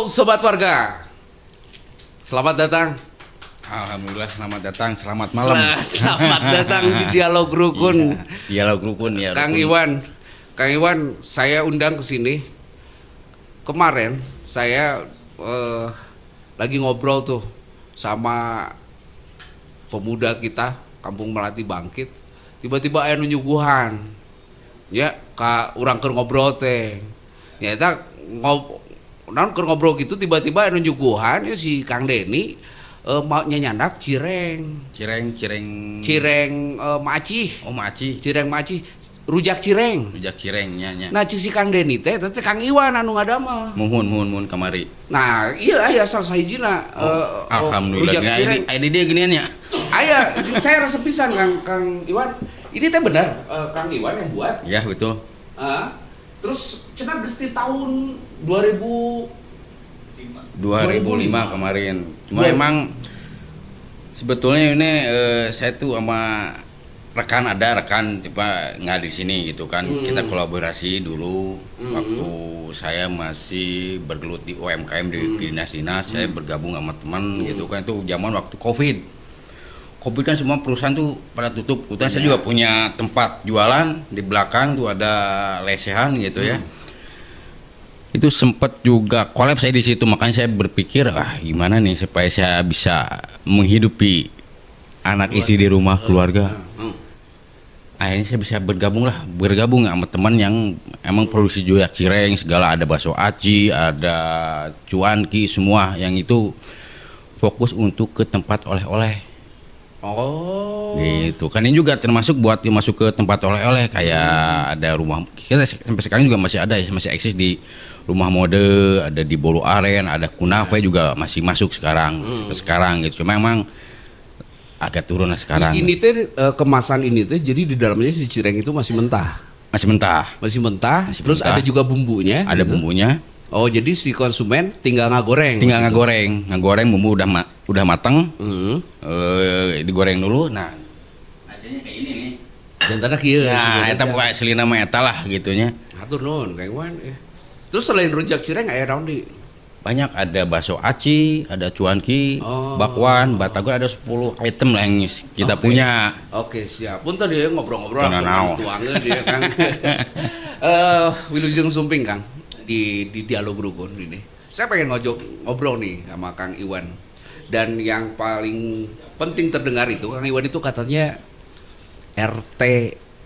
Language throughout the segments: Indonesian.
Sobat Warga, selamat datang. Alhamdulillah, selamat datang, selamat malam. Selamat datang di Dialog Rukun. Dialog Rukun ya. Kang Iwan, saya undang ke sini. Kemarin saya lagi ngobrol tuh sama pemuda kita Kampung Melati Bangkit. Tiba-tiba aya nyuguhan. Ya, ka urang keur ngobrol teh. Nyata ngobrol gitu tiba-tiba anu nyuguhan ya si Kang Deni mau nyandak cireng maci. Oh, maci. Cireng maci, rujak cireng. Rujak cireng nya. Nah, si Kang Deni teh Kang Iwan anu ngadamel. Muhun kamari. Nah, iya aya salah sahijina alhamdulillah. rujak cireng. Ini dia ginian ya. Aya, saya resep pisan Kang Iwan. Ini teh benar Kang Iwan yang buat. Ya, betul. Terus cenah geus ti tahun 2005 kemarin. Cuma emang sebetulnya ini saya tuh sama rekan coba nggak di sini gitu kan. Kita kolaborasi dulu waktu saya masih bergelut di UMKM di dinas-dinas. Saya bergabung sama teman gitu kan, itu zaman waktu Covid kan semua perusahaan tuh pada tutup. Kebetulan saya juga punya tempat jualan di belakang tuh, ada lesehan gitu ya. Itu sempat juga kolaps saya di situ, makanya saya berpikir gimana nih supaya saya bisa menghidupi anak istri di rumah keluarga. Akhirnya saya bisa bergabung sama teman yang emang produksi rujak cireng segala, ada bakso aci, ada cuanki, semua yang itu fokus untuk ke tempat oleh-oleh. Oh, gitu kan. Ini juga termasuk buat masuk ke tempat oleh-oleh, kayak ada rumah kita sampai sekarang juga masih ada, masih eksis di Rumah Mode, ada di Bolu Aren, ada Kunafe juga masih masuk sekarang gitu. Cuma emang agak turun lah sekarang. Ini teh kemasan ini teh jadi di dalamnya si cireng itu masih mentah. Masih mentah. Terus ada juga bumbunya. Ada gitu. Bumbunya. Oh, jadi si konsumen tinggal ngagoreng. Ngagoreng bumbu udah mateng. Digoreng dulu. Nah, hasilnya kayak ini nih. Dan tanda kieu. Nah, eta pokoke aslina mah eta lah gitunya. Hatur nuhun Kang Iwan. Terus selain rujak cireng aya naon di? Banyak, ada bakso aci, ada cuanki, bakwan, batagor, ada 10 item lah yang kita punya. Oke, siap. Punten dia ngobrol-ngobrol langsung tuangeun dia Kang. Wilujeng Sumping Kang di Dialog Rukun ini. Saya pengen ngobrol nih sama Kang Iwan. Dan yang paling penting terdengar itu Kang Iwan itu katanya RT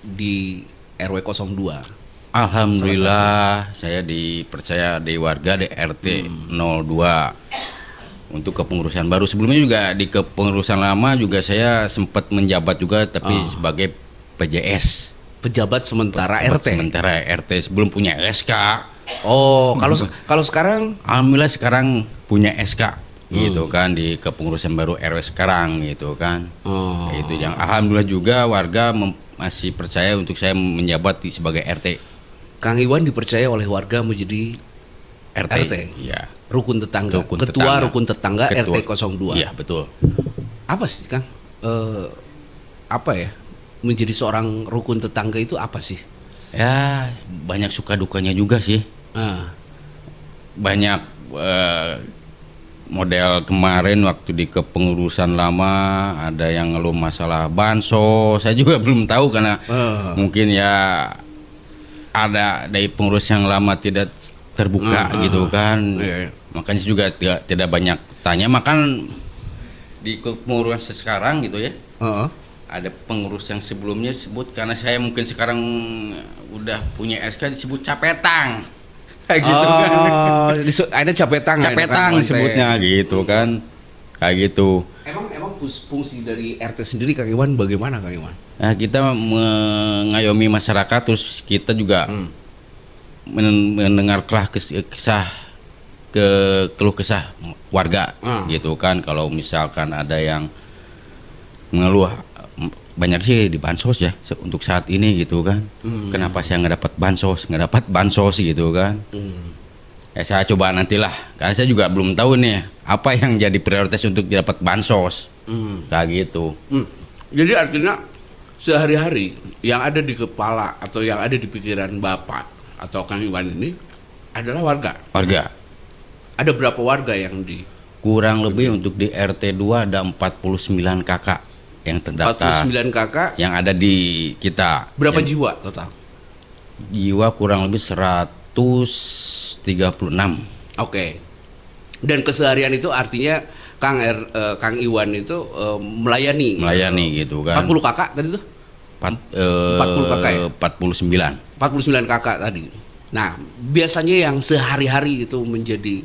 di RW 02. Alhamdulillah saya dipercaya di warga di RT 02 untuk kepengurusan baru. Sebelumnya juga di kepengurusan lama juga saya sempat menjabat juga, tapi sebagai PJS. Pejabat sementara RT. Sementara RT sebelum punya SK. Oh, kalau sekarang alhamdulillah sekarang punya SK gitu kan, di kepengurusan baru RW sekarang gitu kan. Itu yang alhamdulillah juga warga masih percaya untuk saya menjabat sebagai RT. Kang Iwan dipercaya oleh warga menjadi RT. Iya. Rukun tetangga. Ketua Rukun Tetangga RT 02. Iya, betul. Apa sih, Kang? Apa ya? Menjadi seorang rukun tetangga itu apa sih? Ya, banyak suka dukanya juga sih. Banyak model kemarin waktu di kepengurusan lama ada yang ngeluh masalah bansos. Saya juga belum tahu karena mungkin ya ada dari pengurus yang lama tidak terbuka gitu kan. Makanya juga tidak banyak tanya. Makan di kepengurusan sekarang gitu ya. Ada pengurus yang sebelumnya sebut, karena saya mungkin sekarang udah punya SK, disebut capetang. Kayak gitu kan. Ada capetang disebutnya gitu kan. Kayak gitu. Emang fungsi dari RT sendiri Kang Iwan bagaimana Kang Iwan? Nah, kita mengayomi masyarakat, terus kita juga mendengar keluh kesah warga gitu kan. Kalau misalkan ada yang mengeluh, banyak sih di bansos ya untuk saat ini gitu kan. Kenapa saya nggak dapat bansos gitu kan. Ya saya coba nantilah, karena saya juga belum tahu nih apa yang jadi prioritas untuk dapat bansos. Kayak gitu. Jadi artinya sehari-hari yang ada di kepala atau yang ada di pikiran Bapak atau Kang Iwan ini adalah warga. Ada berapa warga yang di Kurang lebih untuk di RT 2 ada 49 kakak yang terdaftar. 49 kakak? Yang ada di kita. Berapa Yang jiwa total? jiwa kurang lebih 136. Oke. Dan keseharian itu artinya Kang Iwan itu melayani Gitu kan. 40 kakak tadi tuh? 40 kakak ya? 49. 49 kakak tadi. Nah, biasanya yang sehari-hari itu menjadi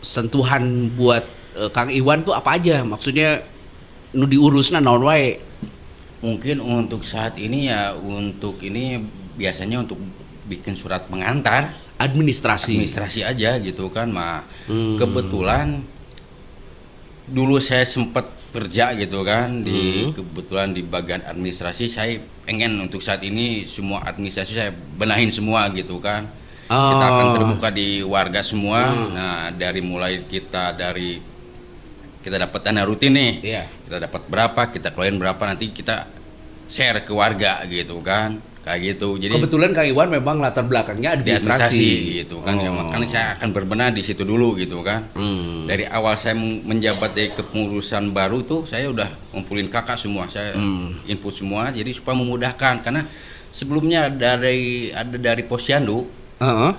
sentuhan buat Kang Iwan tuh apa aja? Maksudnya nu diurusna naon wae? Mungkin untuk saat ini ya, untuk ini biasanya untuk bikin surat pengantar administrasi aja gitu kan. Kebetulan dulu saya sempat kerja gitu kan kebetulan di bagian administrasi. Saya pengen untuk saat ini semua administrasi saya benahin semua gitu kan. Kita akan terbuka di warga semua. Nah, mulai kita dapat dana rutin nih. Iya. Kita dapat berapa, kita keluarin berapa, nanti kita share ke warga gitu kan. Kayak gitu. Jadi kebetulan Kang Iwan memang latar belakangnya administrasi gitu kan. Ya, makanya saya akan berbenah di situ dulu gitu kan. Dari awal saya menjabat di kepengurusan baru tuh saya udah ngumpulin kakak semua, saya input semua jadi supaya memudahkan, karena sebelumnya dari Posyandu,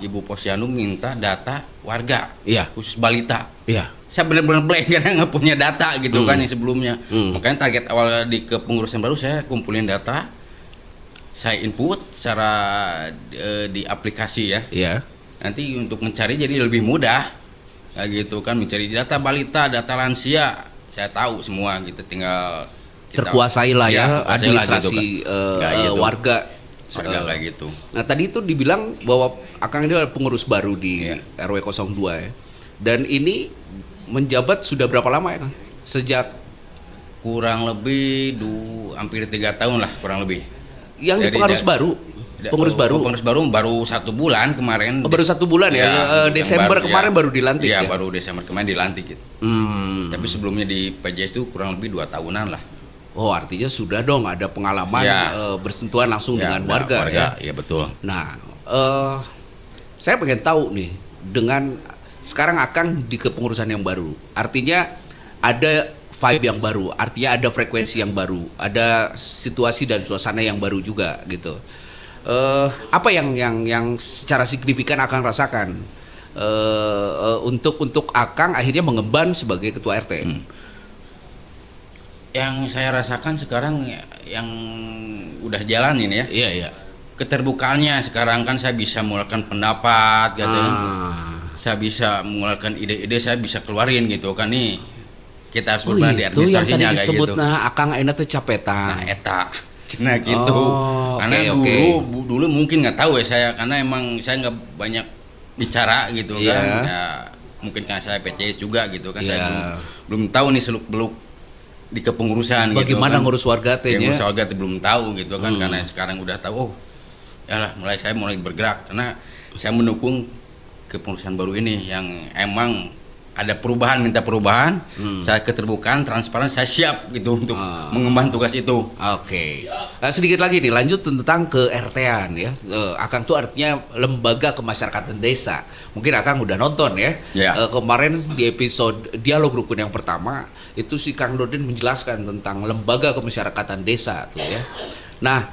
Ibu Posyandu minta data warga, khusus balita. Iya. Saya benar-benar blank karena nggak punya data gitu kan yang sebelumnya. Makanya target awal di kepengurusan baru saya kumpulin data, saya input secara di aplikasi ya. Iya. Nanti untuk mencari jadi lebih mudah, kayak gitu kan, mencari data balita, data lansia, saya tahu semua gitu, tinggal terkuasai lah ya administrasi gitu. warga Kayak gitu. Nah, tadi itu dibilang bahwa Akang ini adalah pengurus baru di RW 02 ya. Dan ini menjabat sudah berapa lama ya, Kang? Sejak kurang lebih hampir 3 tahun lah kurang lebih. Yang di pengurus baru? Pengurus baru baru 1 bulan kemarin. Baru 1 bulan ya? Desember kemarin baru dilantik ya? Iya, baru Desember kemarin dilantik gitu. Tapi sebelumnya di PJS itu kurang lebih 2 tahunan lah. Oh, artinya sudah dong ada pengalaman bersentuhan langsung dengan warga ya? Iya, betul. Nah, saya pengen tahu nih, dengan sekarang Akang di kepengurusan yang baru, artinya ada vibe yang baru, artinya ada frekuensi yang baru, ada situasi dan suasana yang baru juga gitu. Apa yang secara signifikan Akang rasakan untuk Akang akhirnya mengemban sebagai ketua RT? Yang saya rasakan sekarang yang udah jalanin ya. Iya. Keterbukaannya sekarang kan saya bisa mengeluarkan pendapat gitu. Saya bisa mengeluarkan ide-ide, saya bisa keluarin gitu kan nih. Kita harus berbenah di administrasinya kayak gitu. Itu yang tadi disebut gitu. Nah, Akang aina teh capetan. Nah, eta. Nah gitu. Karena dulu mungkin nggak tahu ya saya, karena emang saya nggak banyak bicara gitu kan. Ya, mungkin karena saya PCS juga gitu kan. Saya belum tahu nih seluk-beluk di kepengurusan bagaimana gitu kan. Ngurus warga tehnya. Ngurus warga belum tahu gitu kan, karena sekarang udah tahu. Yalah, saya mulai bergerak karena saya mendukung kepengurusan baru ini yang emang ada perubahan, minta perubahan. Saya keterbukaan, transparan, saya siap gitu untuk mengemban tugas itu. Oke. Sedikit lagi nih, lanjut tentang ke RT-an ya. Akang tuh artinya lembaga kemasyarakatan desa. Mungkin Akang udah nonton ya. Kemarin di episode dialog rukun yang pertama itu si Kang Dodin menjelaskan tentang lembaga kemasyarakatan desa tuh ya. Nah,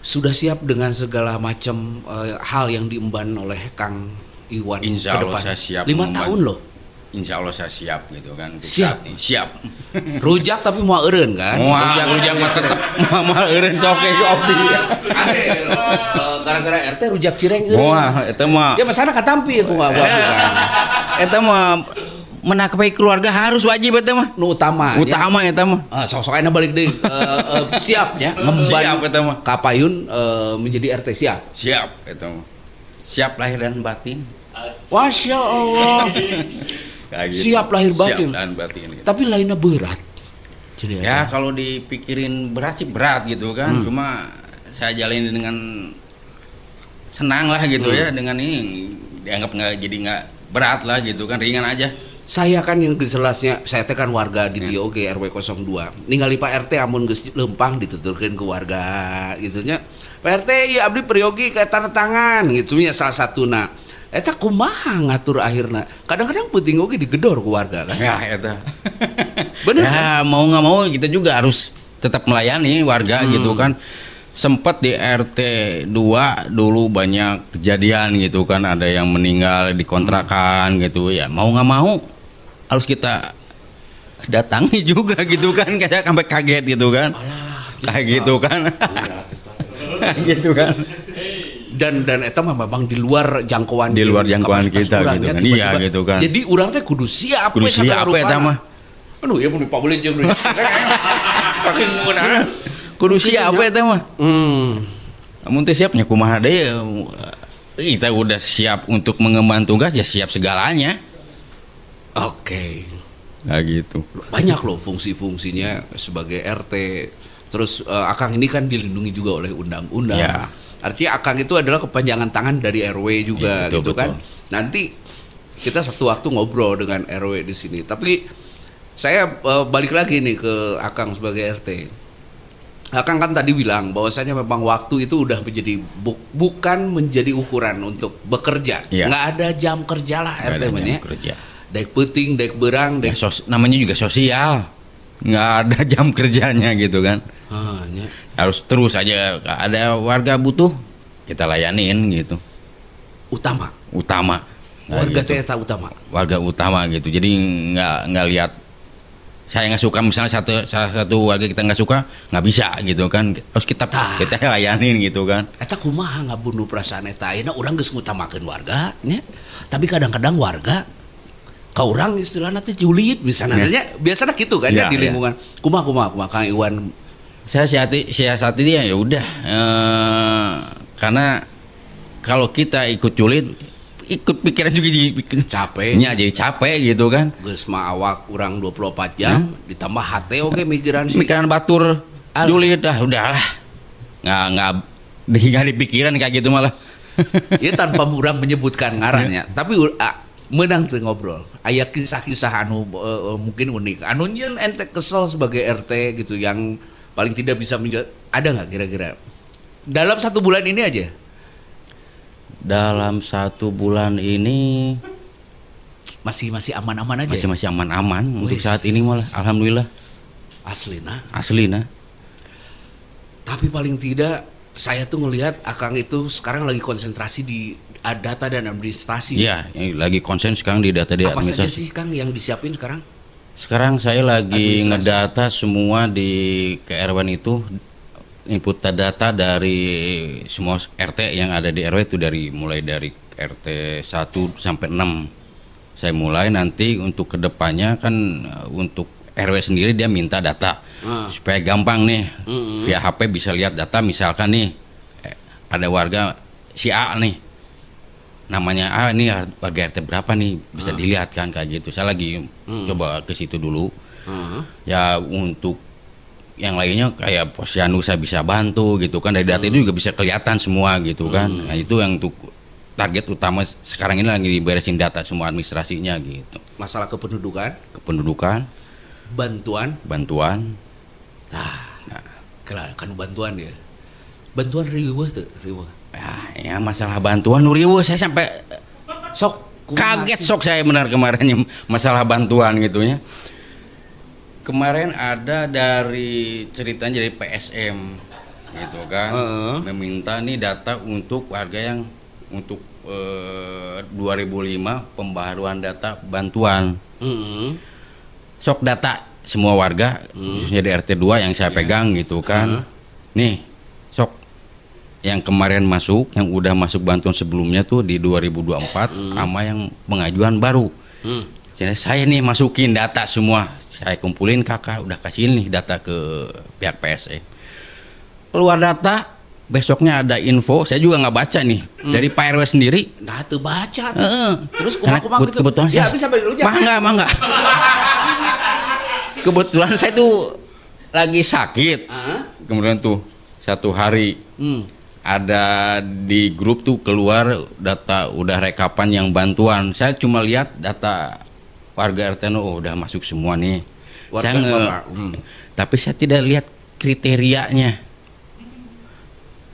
sudah siap dengan segala macam hal yang diemban oleh Kang Iwan Insya ke depan. Allah saya siap 5 tahun loh. Insya Allah saya siap gitu kan. Siap. Rujak tapi mau eureun kan? Rujak mah tetep mau eureun soke kopi. Ade gara-gara RT rujak cireng eureun. Wah, eta mah. Ya masana katampi aku enggak buat kan. Eta mah menakapai keluarga harus wajib eta mah. Nu utama eta mah. Sok-sok ayeuna balik deui. Siap nya ngemban siap eta mah. Kapayun menjadi RT siap. Siap eta mah. Siap lahir dan batin. Masya Allah. Gitu. Siap lahir batin. Siap dan batin gitu. Tapi lainnya berat. Jadi ya kalau dipikirin berat sih berat gitu kan. Cuma saya jalani dengan senang lah gitu ya. Dengan ini dianggap nggak berat lah gitu kan, ringan aja. Saya kan yang jelasnya, saya kan warga di DOG RW 02. Ningali Pak RT amun geus lempang dituturkeun ke warga gitu nya. Pak RT ya abdi periogi ke tanda tangan gitu nya salah satuna. Eta kumaha ngatur akhirna. Kadang-kadang penting oge digedor ku warga kan. Ya eta. Bener kan? Ya mau nggak mau kita juga harus tetap melayani warga gitu kan. Sempat di RT 2 dulu banyak kejadian gitu kan, ada yang meninggal di kontrakan gitu ya. Mau nggak mau harus kita datangi juga gitu kan, kayak sampai kaget gitu kan. Kayak gitu kan. Gitu kan. Dan eta mah memang di luar jangkauan kita urang, gitu ya, kan. tiba-tiba. Iya gitu kan. Jadi urang teh kudu siap Kudu siap eta mah. Aduh ya mun pabeulin jeung pakai ngeunahan. Kudu siap eta mah. Amun teh siapnya kumaha deui? Kita udah siap untuk mengemban tugas ya siap segalanya. Oke. Nah gitu. Banyak loh fungsi-fungsinya sebagai RT. Terus Akang ini kan dilindungi juga oleh undang-undang. Ya. Artinya Akang itu adalah kepanjangan tangan dari RW juga Ya, betul, gitu kan. betul. Nanti kita satu waktu ngobrol dengan RW di sini. Tapi saya balik lagi nih ke Akang sebagai RT. Akang kan tadi bilang bahwasanya memang waktu itu udah menjadi bukan menjadi ukuran untuk bekerja. Ya. Nggak ada jam kerja lah RT namanya. Kerja. Dek peuting, dek berang, dek Namanya juga sosial. Nggak ada jam kerjanya gitu kan. nya. Harus terus aja ada warga butuh kita layanin gitu. Utama. Nah, Warga gitu. teh eta utama. Warga utama gitu. Jadi nggak lihat saya nggak suka misalnya salah satu warga kita nggak suka nggak bisa gitu kan, harus kita layanin gitu kan. Eta kumaha ngabunuh perasaan eta ayeuna urang geus ngutamakeun warga nya. Tapi kadang-kadang warga ka urang istilahna teh julid misalnya biasanya gitu kan ya, di lingkungan. Kumaha Kang Iwan. Saya siasati dia ya udah karena kalau kita ikut julid ikut pikiran juga capeknya jadi capek gitu kan. Geus mah awak urang 24 jam ditambah hate oge mikiran sih. Mikiran batur julid udahlah. Nggak dipikiran kayak gitu malah. Ya tanpa urang menyebutkan ngarannya. Tapi menang tuh ngobrol. Aya kisah-kisah anu mungkin unik. Anu nyeun ente kesel sebagai RT gitu yang paling tidak bisa ada nggak kira-kira? Dalam 1 bulan ini aja. Dalam 1 bulan ini masih aman-aman aja. Masih aman-aman untuk saat ini malah alhamdulillah. Aslina. Tapi paling tidak saya tuh ngelihat Akang itu sekarang lagi konsentrasi di data dan administrasi. Iya, lagi konsen sekarang di data dan administrasi. Apa saja sih Kang yang disiapin sekarang? Sekarang saya lagi ngedata semua di KRW itu, input data dari semua RT yang ada di RW itu mulai dari RT 1 sampai 6. Saya mulai nanti untuk kedepannya kan untuk RW sendiri dia minta data supaya gampang nih via HP bisa lihat data. Misalkan nih ada warga si A nih namanya ini warga RT berapa nih bisa dilihat kan kayak gitu. Saya lagi coba ke situ dulu. Ya untuk yang lainnya kayak posyandu saya bisa bantu gitu kan, dari data itu juga bisa kelihatan semua gitu kan. Nah itu yang untuk target utama sekarang ini lagi diberesin data semua administrasinya gitu. Masalah kependudukan, bantuan. Nah, kan bantuan ya. Bantuan riweuh teu, riweuh. Ya masalah bantuan riweuh saya sampai kaget saya benar kemarin masalah bantuan gitunya. Kemarin ada dari ceritanya dari PSM gitu kan, meminta nih data untuk warga yang untuk 2005 pembaharuan data bantuan. Sok data semua warga khususnya di RT 2 yang saya pegang gitu kan. Nih sok yang kemarin masuk, yang udah masuk bantuan sebelumnya tuh di 2024 sama yang pengajuan baru. Jadi saya nih masukin data semua, saya kumpulin kakak udah kasih nih data ke pihak PSE. Keluar data, besoknya ada info, saya juga nggak baca nih dari Pak RW sendiri. Nah tuh baca. Terus kumak gitu. Kebetulan saya mangga. Kebetulan saya tuh lagi sakit. Kemudian tuh 1 hari ada di grup tuh keluar data udah rekapan yang bantuan. Saya cuma lihat data warga RT udah masuk semua nih. Tapi saya tidak lihat kriterianya.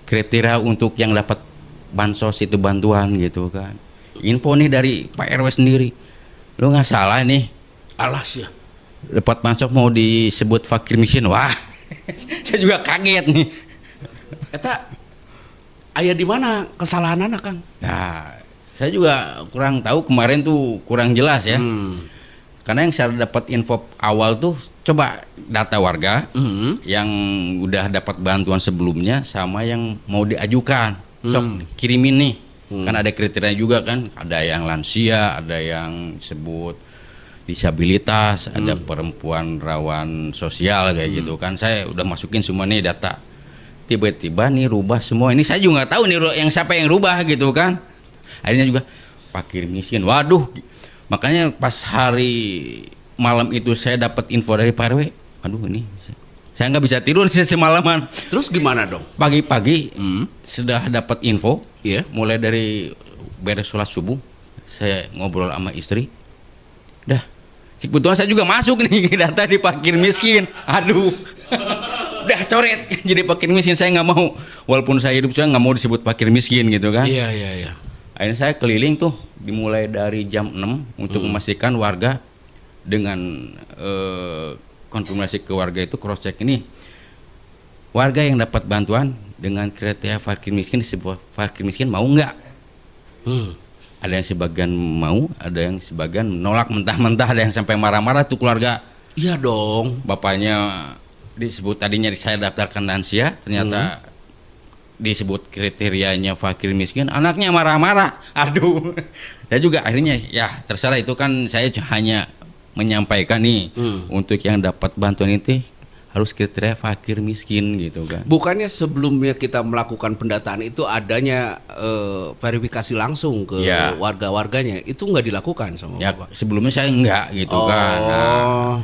Kriteria untuk yang dapat bansos itu bantuan gitu kan. info nih dari Pak RW sendiri. Lu nggak salah nih. Alas ya. Dapat masuk mau disebut fakir miskin. Wah, saya juga kaget nih. Eta aya di mana kesalahan anak, Kang? Nah, saya juga kurang tahu kemarin tuh kurang jelas ya. Karena yang saya dapat info awal tuh coba data warga yang udah dapat bantuan sebelumnya sama yang mau diajukan. Sok kirimin nih. Kan ada kriteria juga kan, ada yang lansia, ada yang sebut disabilitas, ada perempuan rawan sosial kayak gitu kan. Saya udah masukin semua nih data. Tiba-tiba nih rubah semua. Ini saya juga nggak tahu nih yang siapa yang rubah gitu kan. Akhirnya juga fakir miskin. Waduh. Makanya pas hari malam itu saya dapat info dari Pak RW. Aduh ini saya nggak bisa tidur semalaman. Terus gimana dong? Pagi-pagi sudah dapat info. Iya. Mulai dari beres sholat subuh, saya ngobrol sama istri. Dah, sebetulnya saya juga masuk nih data di fakir miskin. Aduh, udah coret jadi fakir miskin. Saya nggak mau, walaupun saya hidup saya nggak mau disebut fakir miskin gitu kan. Iya. Akhirnya saya keliling tuh, dimulai dari jam 6 untuk memastikan warga dengan konfirmasi ke warga itu cross check ini. Warga yang dapat bantuan dengan kriteria fakir miskin disebut fakir miskin mau nggak? Ada yang sebagian mau, ada yang sebagian menolak mentah-mentah, ada yang sampai marah-marah tuh keluarga. Iya dong. Bapaknya disebut tadinya saya daftarkan lansia, ternyata disebut kriterianya fakir miskin, anaknya marah-marah. Aduh, saya juga akhirnya ya terserah, itu kan saya hanya menyampaikan nih untuk yang dapat bantuan itu harus kriteria fakir miskin gitu kan. Bukannya sebelumnya kita melakukan pendataan itu adanya verifikasi langsung ke warga-warganya, itu nggak dilakukan sama ya, Bapak? sebelumnya saya enggak gitu kan. Nah,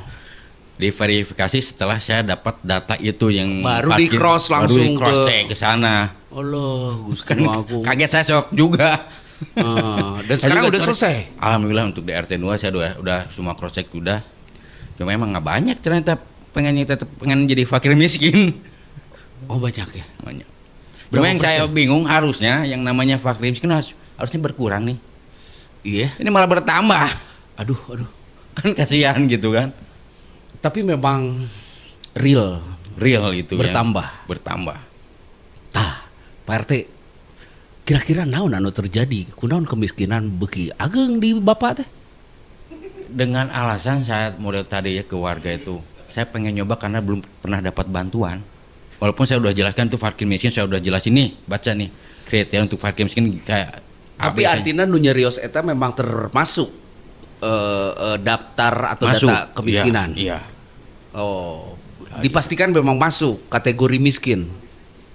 diverifikasi setelah saya dapat data itu yang baru di cross langsung ke sana. Allah, Gusti Agung. Kaget saya shock juga. Dan sekarang udah selesai. Alhamdulillah untuk di RT 2 saya udah semua cross check udah. Cuma emang nggak banyak ternyata pengen jadi fakir miskin. Oh banyak ya. Banyak. Cuma yang saya bingung, harusnya yang namanya fakir miskin harusnya berkurang nih. Iya. Ini malah bertambah. Aduh. Kan kasihan gitu kan. Tapi memang real itu bertambah. Tah, Pak RT, kira-kira naon anu terjadi? Kunaon kemiskinan beki ageng di Bapak teh? Dengan alasan saya model tadi ya ke warga itu, saya pengen nyoba karena belum pernah dapat bantuan. Walaupun saya udah jelaskan tuh fakir miskin, saya udah jelasin nih, baca nih kriteria untuk fakir miskin kayak. Tapi artinya nu nyerios eta memang termasuk daftar atau masuk, data kemiskinan. Iya. Oh, dipastikan memang masuk kategori miskin.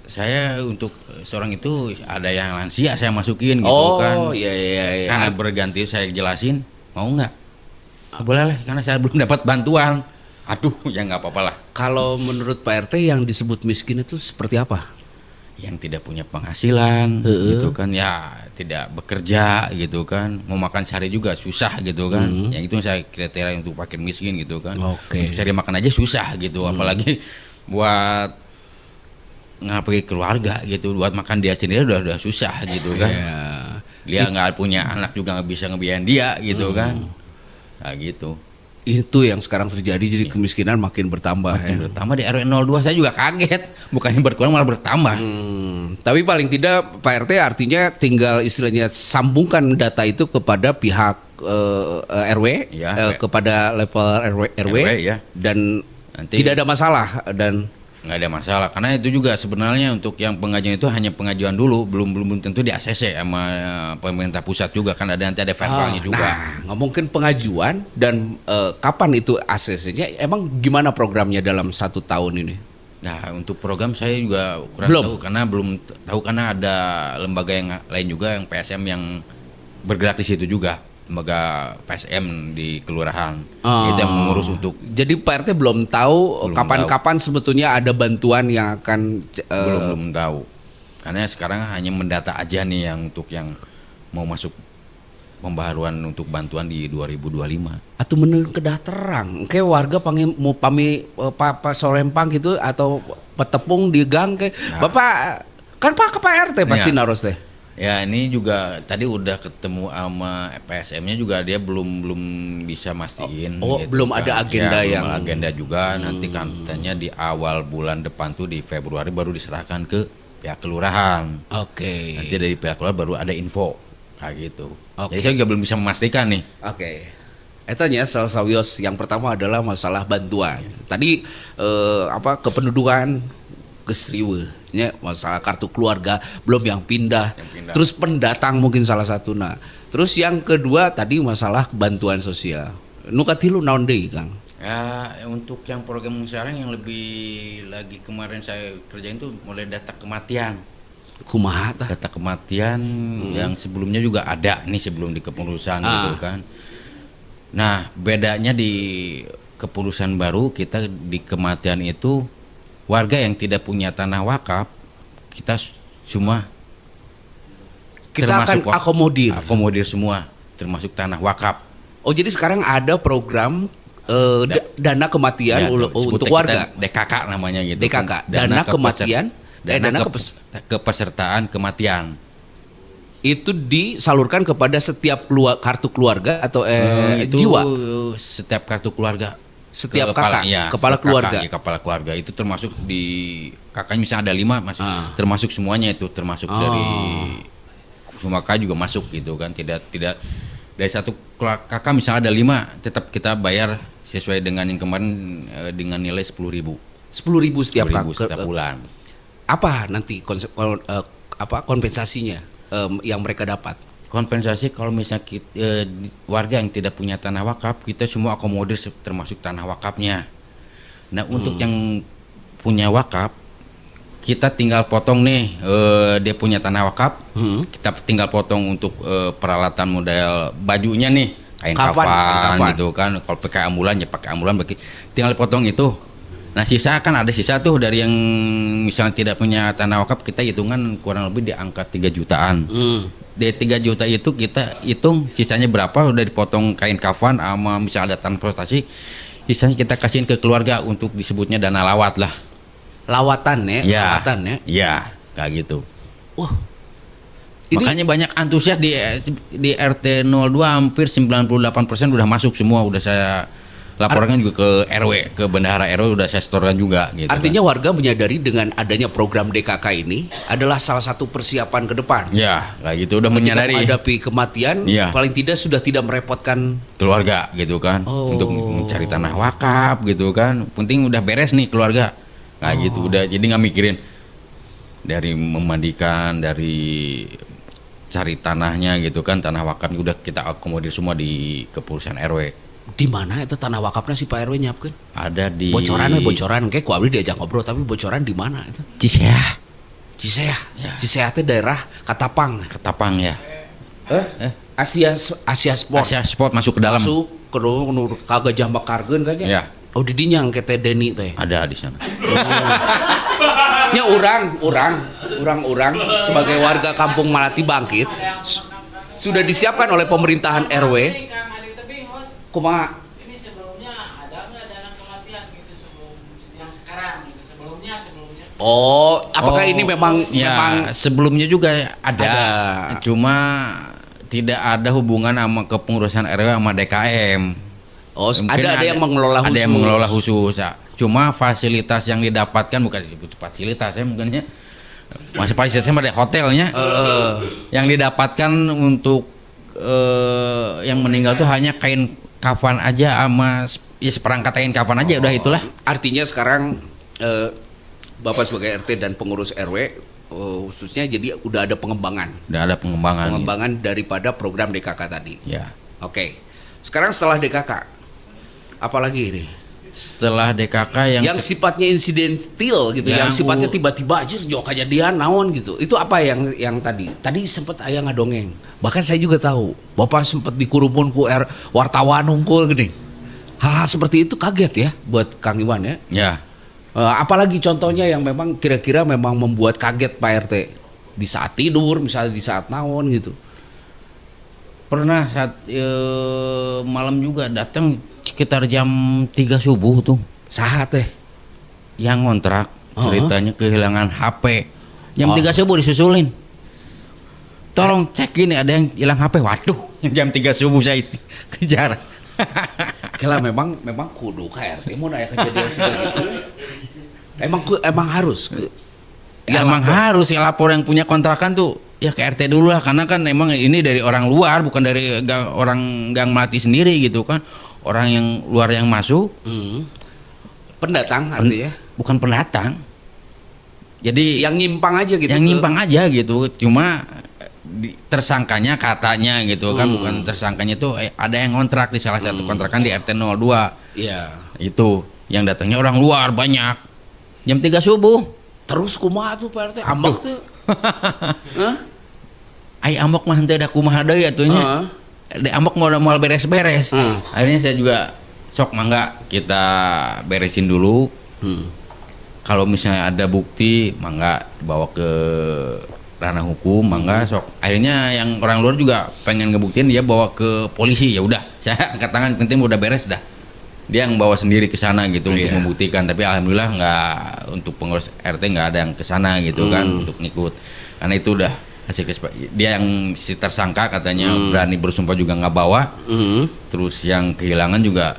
Saya untuk seorang itu ada yang lansia saya masukin gitu kan. Oh iya. Karena berganti saya jelasin, mau nggak? Boleh lah, karena saya belum dapat bantuan. Aduh, ya nggak apa-apa lah. Kalau menurut Pak RT yang disebut miskin itu seperti apa? Yang tidak punya penghasilan, gitu kan, ya tidak bekerja gitu kan, mau makan sehari juga susah gitu kan. Yang itu saya kriteria untuk fakir miskin gitu kan. Oke. Untuk cari makan aja susah gitu, apalagi buat ngapain keluarga gitu, buat makan dia sendiri udah susah gitu kan. Dia nggak punya anak juga nggak bisa ngebiayain dia gitu kan. Nah gitu. Itu yang sekarang terjadi, jadi kemiskinan makin bertambah. Makin bertambah di RW 02, saya juga kaget, bukannya berkurang malah bertambah. Tapi paling tidak Pak RT artinya tinggal istilahnya sambungkan data itu kepada pihak RW, kepada level RW ya. Dan nanti tidak ada masalah dan nggak ada masalah, karena itu juga sebenarnya untuk yang pengajuan itu hanya pengajuan dulu, belum tentu di ACC sama pemerintah pusat juga kan, nanti ada verbalnya juga. Nah, ngomongin pengajuan dan kapan itu ACC-nya, emang gimana programnya dalam 1 tahun ini? Nah untuk program saya juga kurang tahu, karena ada lembaga yang lain juga, yang PSM yang bergerak di situ juga. Lembaga PSM di kelurahan itu yang mengurus untuk. Jadi Pak RT belum tahu kapan-kapan sebetulnya ada bantuan yang akan belum tahu, karena sekarang hanya mendata aja nih yang untuk yang mau masuk pembaharuan untuk bantuan di 2025. Atau menurut kedah terang, kayak warga mau pami Sorempang gitu atau petepung di gang kayak Bapak kan Pak RT pasti naros teh. Ya ini juga tadi udah ketemu sama PSM-nya juga dia belum bisa mastiin. Oh, gitu belum kan. ada agenda Ya, yang belum agenda juga nanti katanya di awal bulan depan tuh di Februari baru diserahkan ke pihak kelurahan. Oke. Nanti dari pihak kelurahan baru ada info kayak gitu. Oke. Jadi saya juga belum bisa memastikan nih. Oke. Etanya salah sawios yang pertama adalah masalah bantuan. Tadi kependudukan gesriwe masalah kartu keluarga belum yang pindah. Terus pendatang mungkin salah satu. Nah, terus yang kedua tadi masalah bantuan sosial. Nu katilu naon deui, Kang? Ya untuk yang program sekarang yang lebih lagi kemarin saya kerjain tuh mulai data kematian. Kumaha tah? Data kematian yang sebelumnya juga ada nih sebelum di kepengurusan gitu kan. Nah bedanya di kepengurusan baru kita di kematian itu warga yang tidak punya tanah wakaf kita cuma Kita akan akomodir semua termasuk tanah wakaf. Oh, jadi sekarang ada program dana kematian Ya, untuk sebutnya warga. kita DKK namanya gitu. DKK, dana kematian, kepesertaan kematian. Itu disalurkan kepada setiap kartu keluarga atau Itu jiwa. setiap kartu keluarga. Setiap kakak, kepala setiap keluarga. Kakak, ya, kepala keluarga itu termasuk di kakak misalnya ada 5 masuk, termasuk semuanya itu termasuk dari semua kakak juga masuk gitu kan, tidak dari satu kakak misalnya ada 5 tetap kita bayar sesuai dengan yang kemarin dengan nilai 10.000 setiap setiap bulan. Apa nanti kompensasinya yang mereka dapat? Kompensasi kalau misalnya warga yang tidak punya tanah wakaf kita semua akomodir termasuk tanah wakafnya. Nah untuk yang punya wakaf kita tinggal potong nih dia punya tanah wakaf kita tinggal potong untuk peralatan model bajunya nih kain kafan gitu kan. Kalau pakai ambulan ya pakai ambulan tinggal potong itu. Nah sisa kan ada sisa tuh dari yang misalnya tidak punya tanah wakaf kita hitungan kurang lebih di angka 3 jutaan. Dari 3 juta itu kita hitung sisanya berapa udah dipotong kain kafan sama misalnya ada transportasi sisanya kita kasihin ke keluarga untuk disebutnya dana lawat lah. Lawatan ya. Iya kayak gitu. Wah. Makanya banyak antusias di RT 02 hampir 98% udah masuk semua udah saya laporkan juga ke RW, ke bendahara RW udah saya setorkan juga gitu. Artinya warga menyadari dengan adanya program DKK ini adalah salah satu persiapan ke depan. Ya, kayak gitu udah Ketika menyadari menghadapi kematian, paling tidak sudah tidak merepotkan keluarga gitu kan. Untuk mencari tanah wakaf gitu kan. Penting udah beres nih keluarga. Kayak gitu udah jadi nggak mikirin dari memandikan, dari cari tanahnya gitu kan, tanah wakafnya udah kita akomodir semua di kepengurusan RW. Di mana itu tanah wakafnya si Pak RW nyiapkeun? Ada di bocoran kayak ku abdi diajak ngobrol tapi bocoran di mana itu? Ciseah. Ya. Ciseah itu daerah Katapang ya. Asia Sport. Asia Sport masuk ke dalam. Masuk ke Gajah Mekarkeun kan ya. Oh di dinya kete Deni teh. Ada di sana. Ya orang sebagai warga Kampung Malati Bangkit sudah disiapkan oleh pemerintahan RW. Kumaha? Ini sebelumnya ada nggak dana kematian gitu sebelum yang sekarang gitu sebelumnya. Oh, apakah ini memang sebelumnya juga ada. Cuma tidak ada hubungan sama kepengurusan RW sama DKM. Oh, ada yang mengelola khusus. Ada yang mengelola khusus. Ya. Cuma fasilitas yang didapatkan bukan fasilitas ya mungkinnya. Masih fasilitasnya ada hotelnya. Yang didapatkan untuk yang meninggal tuh hanya kain kafan aja sama seperangkat kain kafan aja udah itulah. Artinya sekarang Bapak sebagai RT dan pengurus RW khususnya jadi udah ada pengembangan. Udah ada pengembangan. Pengembangan daripada program DKK tadi. Ya. Oke. Sekarang setelah DKK apalagi ini? Setelah DKK yang sifatnya insidentil gitu, yang sifatnya tiba-tiba aja jauh kejadian naon gitu. Itu apa yang tadi? Tadi sempat aya ngadongeng. Bahkan saya juga tahu, Bapak sempat dikurumun ku wartawan unggul gini. Hal seperti itu kaget ya buat Kang Iwan ya. Ya. Apalagi contohnya yang memang kira-kira memang membuat kaget Pak RT di saat tidur, misalnya di saat naon gitu. Pernah saat malam juga datang sekitar jam 3 subuh tuh. Saat teh yang ngontrak ceritanya kehilangan HP. Jam 3 subuh disusulin. tolong cek ini ada yang hilang HP. Waduh, jam 3 subuh saya kejar. Kela memang kudu KRT mau nanya kejadian sudah gitu. Emang harus. Ya, emang harus ya lapor yang punya kontrakan tuh ya ke RT dulu lah, karena kan emang ini dari orang luar, bukan dari orang Gang Melati sendiri gitu kan. Orang yang luar yang masuk. Pendatang artinya. Bukan pendatang. Jadi Yang nyimpang aja gitu. yang nyimpang aja gitu. Cuma tersangkanya katanya gitu kan, bukan tersangkanya tuh ada yang kontrak di salah satu kontrakan di RT 02. Iya. Itu yang datangnya orang luar banyak. Jam 3 subuh. Terus kumaha tuh Pak RT? Ambak tuh. Hah? Ai ambak mah henteu da kumaha deui atunya. Di ambak mau beres-beres. Akhirnya saya juga sok mangga kita beresin dulu. Kalau misalnya ada bukti mangga bawa ke ranah hukum, mangga sok. Akhirnya yang orang luar juga pengen ngebuktiin, dia bawa ke polisi. Ya udah, saya angkat tangan, penting udah beres dah. Dia yang bawa sendiri ke sana gitu untuk membuktikan, tapi alhamdulillah nggak, untuk pengurus RT nggak ada yang ke sana gitu kan untuk ngikut, karena itu udah hasil dia yang si tersangka katanya berani bersumpah juga nggak bawa, terus yang kehilangan juga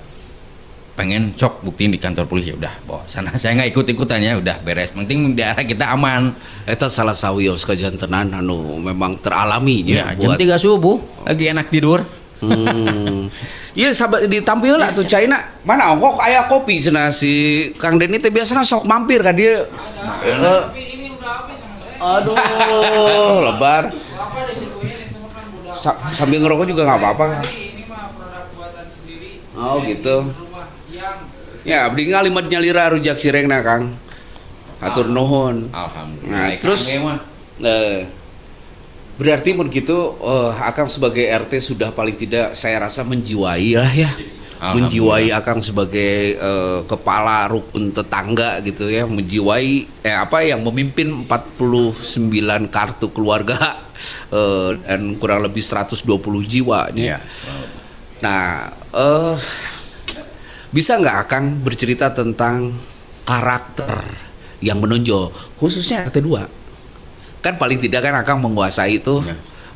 pengen cok buktiin di kantor polisi, udah bawa sana. Saya nggak ikut-ikutan ya, udah beres, penting di arah kita aman. Eta salah sawios kajantenan anu memang teralami Ya, jam 3 subuh lagi enak tidur. Iya sahabat ditampil lah tuh China mana kok aya kopi cenah si Kang Denny teh biasanya sok mampir ka dia. Tapi ini udah habis sama saya. Aduh, lebar. Apa disuguhin itu kan udah. Sambil ngerokok juga nggak apa-apa. Ini mah produk buatan sendiri. Oh gitu. Rumah yang Ya abdi ngalimat nyalira rujak sirengna Kang. Hatur nuhun. Alhamdulillah. Nah, terus berarti begitu Akang sebagai RT sudah paling tidak saya rasa menjiwai lah ya. Menjiwai Akang sebagai kepala rukun tetangga gitu ya, menjiwai yang memimpin 49 kartu keluarga dan kurang lebih 120 jiwa nih. Ya. Nah, bisa nggak Akang bercerita tentang karakter yang menonjol khususnya RT 2? Kan paling tidak kan Akang menguasai itu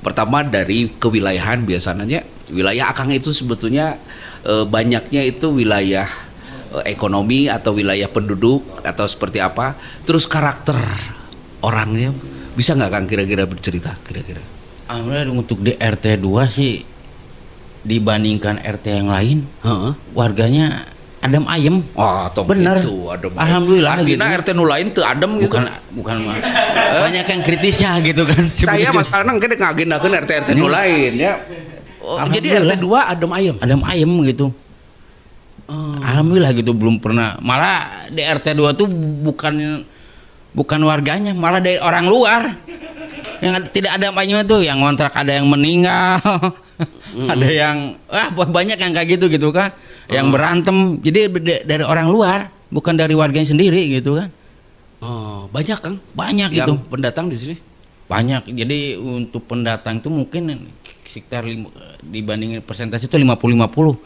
pertama dari kewilayahan. Biasanya wilayah Akang itu sebetulnya banyaknya itu wilayah ekonomi atau wilayah penduduk atau seperti apa, terus karakter orangnya bisa nggak Kang kira-kira bercerita kira-kira? Alhamdulillah untuk di RT 2 sih dibandingkan RT yang lain warganya adem ayem. Oh, bener. Gitu, adem. Alhamdulillah. Artinya gitu. RT nu lain tuh adem gitu. Bukan banyak yang kritisnya gitu kan. Saya masalahnya kadang ngagendakeun RT nu lain ya. Oh, jadi RT 2 adem ayem. Adem ayem gitu. Alhamdulillah gitu, belum pernah. Malah di RT 2 tuh bukan warganya, malah dari orang luar. Yang tidak ada ayemnya tuh, yang ngontrak ada yang meninggal. Ada yang banyak yang kayak gitu kan. Yang berantem, jadi dari orang luar, bukan dari warganya sendiri gitu kan. Oh, banyak Kang? Banyak yang gitu. pendatang di sini? Banyak. Jadi untuk pendatang itu mungkin sekitar dibandingin persentase itu 50-50.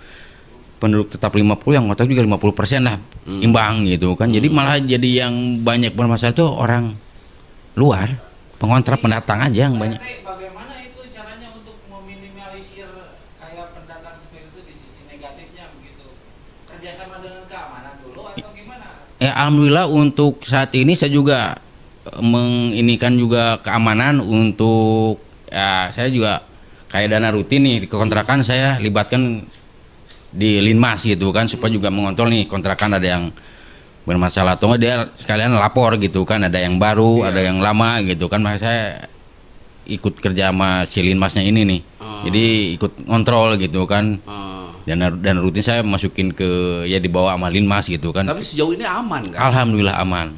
Penduduk tetap 50, yang ngontrak juga 50% lah. Imbang gitu kan. Jadi malah jadi yang banyak bermasalah itu orang luar, pengontrak pendatang aja yang banyak. Bagaimana itu caranya untuk meminimalisir kayak pendatang seperti itu di sisi negatifnya begitu? Kerjasama dengan keamanan dulu atau gimana? Ya alhamdulillah untuk saat ini saya juga menginikan juga keamanan untuk saya juga kayak dana rutin nih di kontrakan saya libatkan di Linmas gitu kan, supaya juga mengontrol nih kontrakan ada yang bermasalah atau enggak, dia sekalian lapor gitu kan, ada yang baru, ada yang lama gitu kan. Makanya saya ikut kerja sama si Linmasnya ini nih. Jadi ikut ngontrol gitu kan. Dan rutin saya masukin ke di bawah sama Linmas gitu kan. Tapi sejauh ini aman kan? Alhamdulillah aman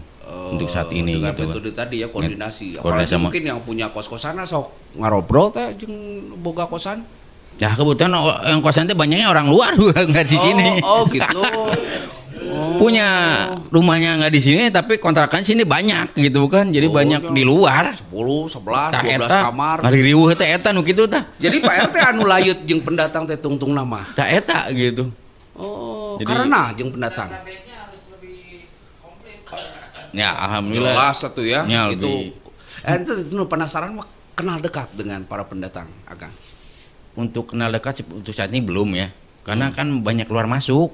untuk saat ini dengan gitu. metode tadi ya, koordinasi. Koordinasi sama. Mungkin yang punya kos-kosan sok ngarobrol teh jeung boga kosan. Ya kebetulan yang kosan itu banyaknya orang luar nggak di sini. Oh gitu. Punya rumahnya nggak di sini tapi kontrakan sini banyak gitu kan. Jadi banyak di luar. 10, 11, 12 kamar. Ngari riweuh teh eta nu kitu tah. Jadi Pak RT anu layut jeung pendatang teh tungtung nama. Tah eta gitu. Oh, Jadi- karena jeung pendatang. Database-nya harus lebih komplit. Ya alhamdulillah. Jelas satu ya. Ya, Itu lebih. itu nu penasaran mah kenal dekat dengan para pendatang, Akang? Untuk kenal dekat untuk saat ini belum ya, karena kan banyak keluar masuk.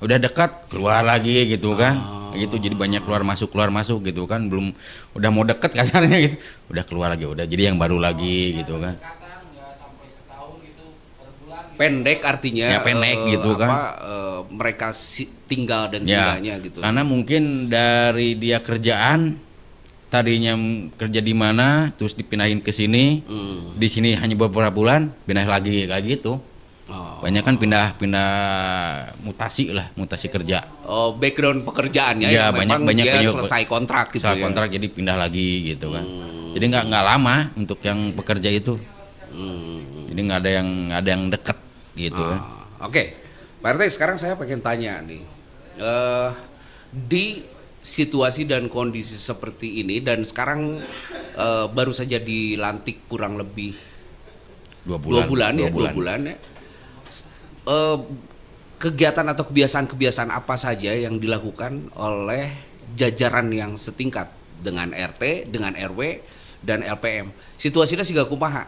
Udah dekat keluar lagi gitu kan, gitu jadi banyak keluar masuk gitu kan, belum udah mau deket kasarnya gitu, udah keluar lagi, udah jadi yang baru lagi gitu kan. Pendekatan nggak sampai setahun gitu, per bulan gitu. Pendek artinya Ya, pendek gitu kan. Mereka tinggal dan Ya, singgahnya gitu. karena mungkin dari dia kerjaan tadinya kerja di mana, terus dipindahin ke sini, di sini hanya beberapa bulan, pindah lagi kayak gitu. Oh. Banyak kan pindah mutasi kerja. Oh, background pekerjaannya Ya, yang memang banyak dia penyok- selesai kontrak gitu Soal ya. kontrak jadi pindah lagi gitu kan. Jadi nggak lama untuk yang pekerja itu. Jadi nggak ada yang deket gitu kan. Oke, Pak RT, sekarang saya pengen tanya nih, di situasi dan kondisi seperti ini dan sekarang baru saja dilantik kurang lebih 2 bulan ya. Kegiatan atau kebiasaan-kebiasaan apa saja yang dilakukan oleh jajaran yang setingkat dengan RT, dengan RW dan LPM? Situasinya siga kumaha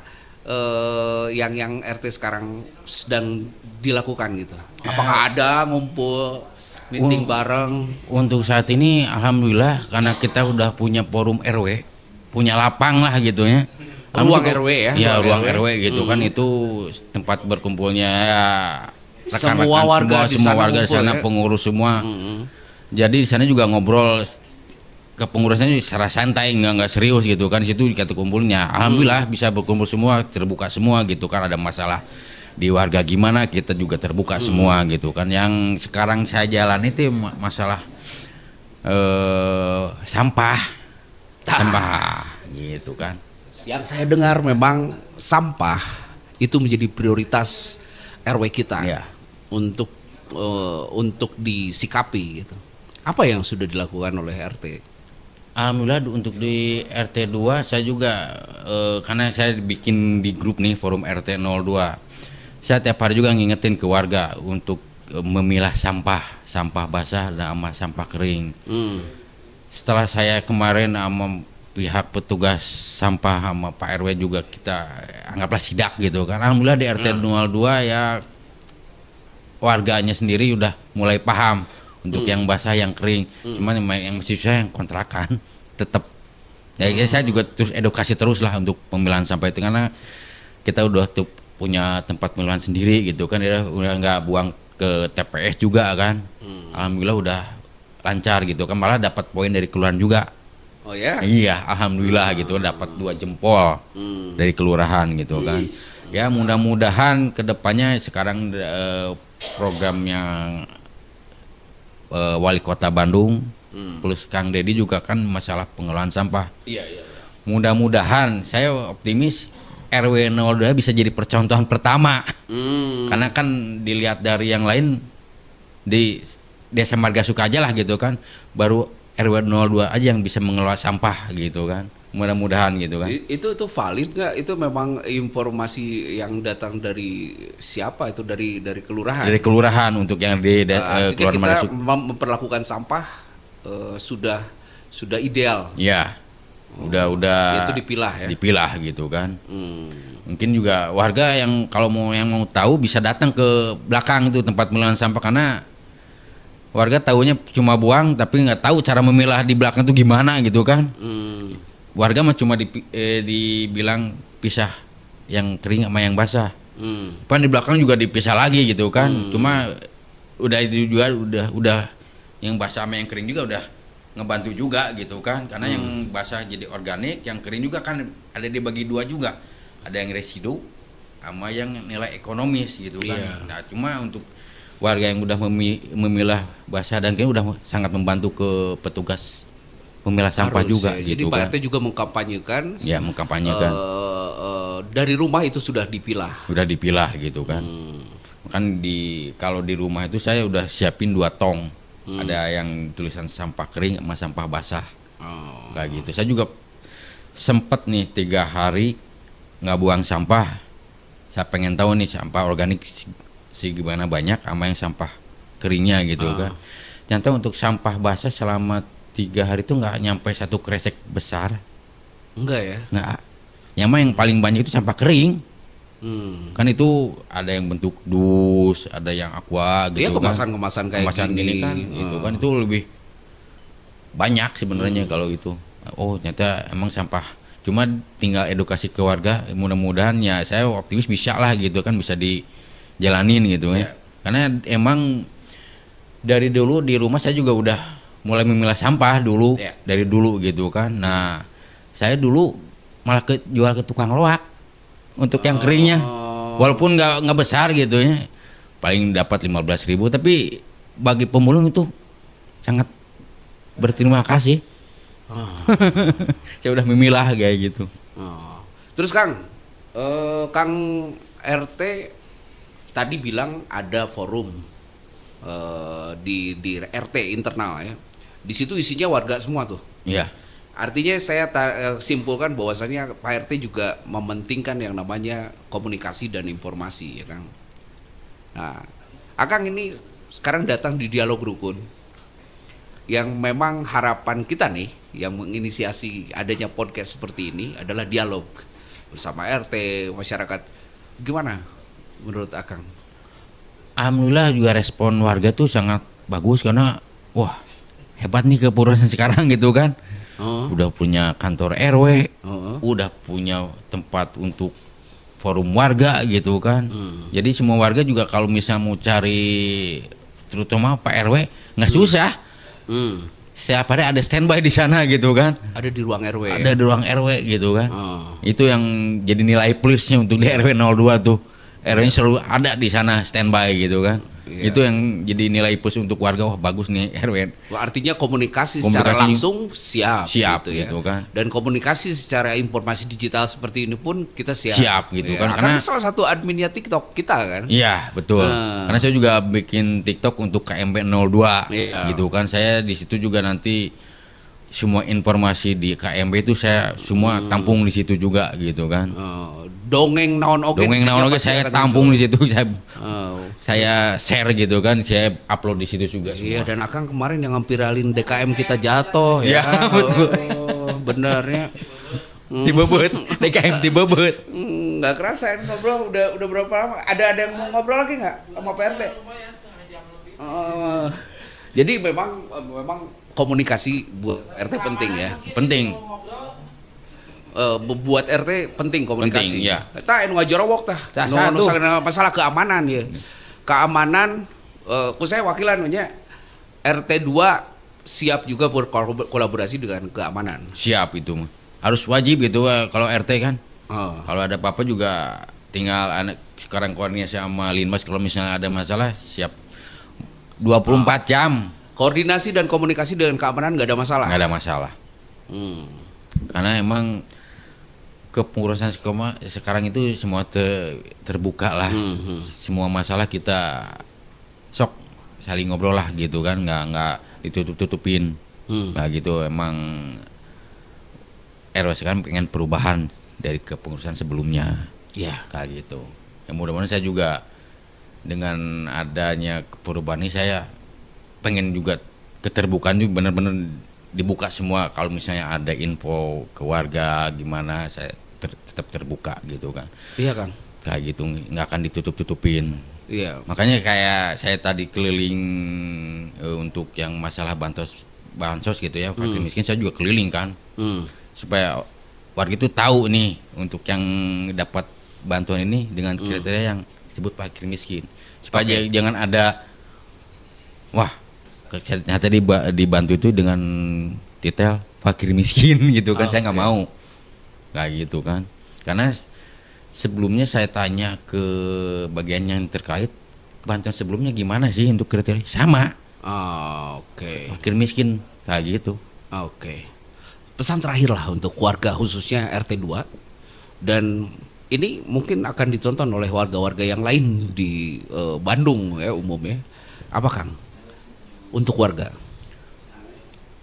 yang RT sekarang sedang dilakukan gitu? Apakah ada ngumpul meeting bareng? Untuk saat ini alhamdulillah karena kita udah punya forum RW, punya lapang lah gitu ya. Ruang Alhamdulillah, RW ya, ya ruang ruang RW. RW gitu kan, itu tempat berkumpulnya ya, rekan-rekan Semua warga di semua sana warga di ngumpul sana, ya? pengurus semua. Jadi di sana juga ngobrol ke pengurusnya secara santai, nggak serius gitu kan. Di situ kata kumpulnya alhamdulillah bisa berkumpul semua, terbuka semua gitu kan. Ada masalah di warga gimana kita juga terbuka semua gitu kan. Yang sekarang saya jalan itu masalah sampah gitu kan. Yang saya dengar memang sampah itu menjadi prioritas RW kita Ya. untuk disikapi gitu. Apa yang sudah dilakukan oleh RT? Alhamdulillah untuk di RT 2 saya juga karena saya bikin di grup nih forum RT 02. Saya tiap hari juga ngingetin ke warga untuk memilah sampah basah dan sama sampah kering. Setelah saya kemarin sama pihak petugas sampah sama Pak RW juga kita anggaplah sidak gitu kan. Alhamdulillah di RT 02 ya warganya sendiri udah mulai paham untuk yang basah yang kering. Cuman yang masih susah yang kontrakan tetap. Ya saya juga terus edukasi terus lah untuk pemilahan sampah itu karena kita udah tuh punya tempat pemilahan sendiri gitu kan, ya udah nggak buang ke TPS juga kan. Alhamdulillah udah lancar gitu kan, malah dapat poin dari kelurahan juga. Oh ya? Iya, alhamdulillah gitu dapat 2 jempol dari kelurahan gitu kan. Ya mudah-mudahan kedepannya sekarang programnya Wali Kota Bandung plus Kang Dedi juga kan masalah pengelolaan sampah. Iya. Mudah-mudahan saya optimis RW 02 bisa jadi percontohan pertama. Karena kan dilihat dari yang lain di Desa Marga Suka aja lah gitu kan, baru RW 02 aja yang bisa mengelola sampah gitu kan. Mudah-mudahan gitu kan. Itu valid nggak? Itu memang informasi yang datang dari siapa? Itu dari kelurahan. Dari kelurahan untuk yang di Artinya Kelurahan kita Marga Suka. memperlakukan sampah sudah ideal. Ya. Udah Itu dipilah ya. dipilah gitu kan. Mungkin juga warga yang kalau mau tahu bisa datang ke belakang itu tempat pemilahan sampah, karena warga taunya cuma buang tapi nggak tahu cara memilah di belakang itu gimana gitu kan. Warga mah cuma dibilang pisah yang kering sama yang basah. Pan di belakang juga dipisah lagi gitu kan. Cuma udah itu juga udah yang basah sama yang kering juga udah ngebantu juga gitu kan, karena yang basah jadi organik, yang kering juga kan ada dibagi 2 juga, ada yang residu sama yang nilai ekonomis gitu kan. Iya. Nah cuma untuk warga yang udah memilah basah dan kering udah sangat membantu ke petugas pemilah sampah Harus, juga ya. gitu Jadi Pak kan. RT juga mengkampanyekan. Ya mengkampanyekan Dari rumah itu sudah dipilah. udah dipilah gitu kan. Kan kalau di rumah itu saya udah siapin 2 tong. Ada yang tulisan sampah kering sama sampah basah. Kayak gitu. Saya juga sempet nih 3 hari nggak buang sampah. Saya pengen tahu nih sampah organik gimana banyak sama yang sampah keringnya gitu kan. Ternyata untuk sampah basah selama 3 hari itu nggak nyampe 1 kresek besar. Enggak ya? Nggak. yang paling banyak itu sampah kering. Hmm. Kan itu ada yang bentuk dus, ada yang aqua gitu Iya, kan. kemasan kayak Kemasan gini kan, itu kan itu lebih banyak sebenarnya kalau itu. Oh, ternyata emang sampah. Cuma tinggal edukasi ke warga, mudah-mudahan ya saya optimis bisa lah gitu kan, bisa dijalanin gitu Iya. ya. Karena emang dari dulu di rumah saya juga udah mulai memilah sampah dulu, Iya. dari dulu gitu kan. Nah, saya dulu malah jual ke tukang loak untuk yang keringnya. Walaupun nggak besar gitu ya. Paling dapat 15.000, tapi bagi pemulung itu sangat berterima kasih. Saya udah memilah kayak gitu. Oh. Terus Kang, Kang RT tadi bilang ada forum di RT internal ya. Di situ isinya warga semua tuh. Iya. Artinya saya simpulkan bahwasannya Pak RT juga mementingkan yang namanya komunikasi dan informasi ya Kang. Nah, Akang ini sekarang datang di dialog rukun yang memang harapan kita nih yang menginisiasi adanya podcast seperti ini adalah dialog bersama RT, masyarakat. Gimana menurut Akang? Alhamdulillah juga respon warga tuh sangat bagus karena wah hebat nih kepengurusan sekarang gitu kan. Udah punya kantor RW, udah punya tempat untuk forum warga gitu kan. Jadi semua warga juga kalau misalnya mau cari terutama Pak RW nggak susah. Setiap hari ada standby di sana gitu kan. Ada di ruang RW. Ada di ruang RW gitu kan. Oh. Itu yang jadi nilai plusnya untuk di RW 02 tuh. RW-nya selalu ada di sana standby gitu kan. Iya. Itu yang jadi nilai plus untuk warga, wah bagus nih RW. Artinya komunikasi secara langsung siap gitu kan. Dan komunikasi secara informasi digital seperti ini pun kita siap. Siap gitu kan. Karena salah satu adminnya TikTok kita kan. Iya, betul. Karena saya juga bikin TikTok untuk KMP 02 gitu kan. Saya di situ juga nanti semua informasi di KMP itu saya semua tampung di situ juga gitu kan. Dongeng naon oge. Dongeng naon oge saya tampung di situ, saya share gitu kan, saya upload di situ juga semua. Iya, dan Akang kemarin yang ngampiralin DKM kita jatuh ya. Kan? Betul. Benernya. Dibebet, DKM dibebet. Nggak kerasa ngobrol udah berapa lama? Ada yang mau ngobrol lagi nggak sama Pak RT? Lumayan setengah jam lebih. Jadi memang komunikasi buat RT penting ya. Penting. Buat RT penting komunikasi. Penting, ya. Tah anu ngajorowok tah. Nu masalah keamanan ya. Keamanan saya wakilan nya RT 2 siap juga berkolaborasi dengan keamanan. Siap itu mah. Harus wajib gitu kalau RT kan. Oh. Kalau ada apa-apa juga tinggal sekarang koordinasi sama Linmas, kalau misalnya ada masalah siap 24 jam. Koordinasi dan komunikasi dengan keamanan nggak ada masalah. Nggak ada masalah. Karena emang kepengurusan sekarang itu semua terbuka lah. Semua masalah kita sok saling ngobrol lah gitu kan, nggak ditutup-tutupin. Nah gitu, emang RW sekarang pengen perubahan dari kepengurusan sebelumnya. Ya. Kayak gitu. Ya mudah-mudahan saya juga dengan adanya perubahan ini saya pengen juga keterbukaan juga benar-benar dibuka semua. Kalau misalnya ada info ke warga gimana, saya tetap terbuka gitu kan. Iya Kang. Kayak gitu, nggak akan ditutup-tutupin. Iya. Makanya kayak saya tadi keliling untuk yang masalah bansos gitu ya, fakir miskin, saya juga keliling kan, supaya warga itu tahu nih untuk yang dapat bantuan ini dengan kriteria yang disebut fakir miskin, supaya jangan ada wah ternyata dibantu itu dengan detail fakir miskin gitu kan. Saya nggak mau kayak gitu kan, karena sebelumnya saya tanya ke bagian yang terkait bantuan sebelumnya gimana sih untuk kriteria sama. Fakir miskin kayak gitu. Pesan terakhir lah untuk warga khususnya RT 2, dan ini mungkin akan ditonton oleh warga-warga yang lain di Bandung ya umumnya. Apa Kang? Untuk warga.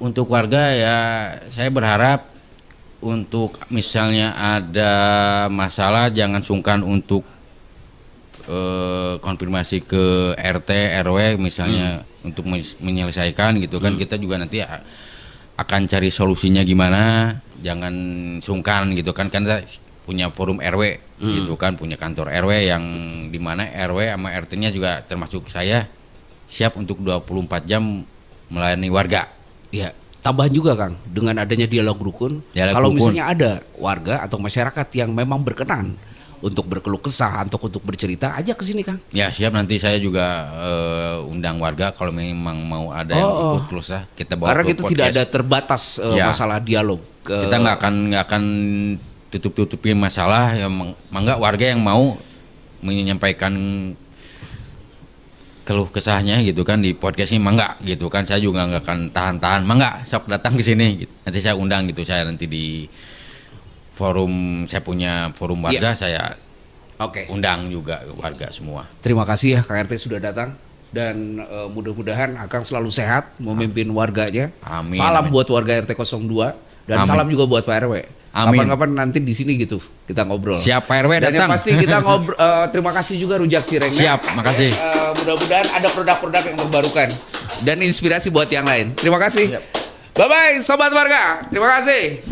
Untuk warga ya saya berharap untuk misalnya ada masalah jangan sungkan untuk konfirmasi ke RT RW misalnya untuk menyelesaikan gitu kan. Kita juga nanti akan cari solusinya gimana, jangan sungkan gitu kan, karena punya forum RW gitu kan, punya kantor RW yang di mana RW sama RT-nya juga termasuk saya siap untuk 24 jam melayani warga. Ya, tambahan juga Kang, dengan adanya dialog rukun, Dialog kalau rukun. misalnya ada warga atau masyarakat yang memang berkenan untuk berkeluh kesah, untuk bercerita, aja ke sini Kang. Ya siap, nanti saya juga undang warga kalau memang mau ada yang ikut keluh kesah, kita bawa Karena ke kita tidak ada podcast. terbatas Ya. masalah dialog. Kita nggak akan tutup-tutupin masalah yang mangga warga yang mau menyampaikan keluh kesahnya gitu kan di podcast ini mangga gitu kan, saya juga nggak akan tahan-tahan, mangga sok datang ke sini gitu. Nanti saya undang gitu, saya nanti di forum, saya punya forum warga, saya Oke. undang juga warga semua. Terima kasih ya Kang RT sudah datang, dan mudah-mudahan Akang selalu sehat memimpin warganya. Amin, Salam amin. buat warga RT 02 dan Amin. salam juga buat Pak RW. Amin. Kapan-kapan nanti di sini gitu kita ngobrol. Siap, Pak RW Dan yang datang. pasti kita ngobrol. Terima kasih juga Rujak Cirengnya. Siap, makasih. Mudah-mudahan ada produk-produk yang terbarukan dan inspirasi buat yang lain. Terima kasih. Bye bye sobat warga. Terima kasih.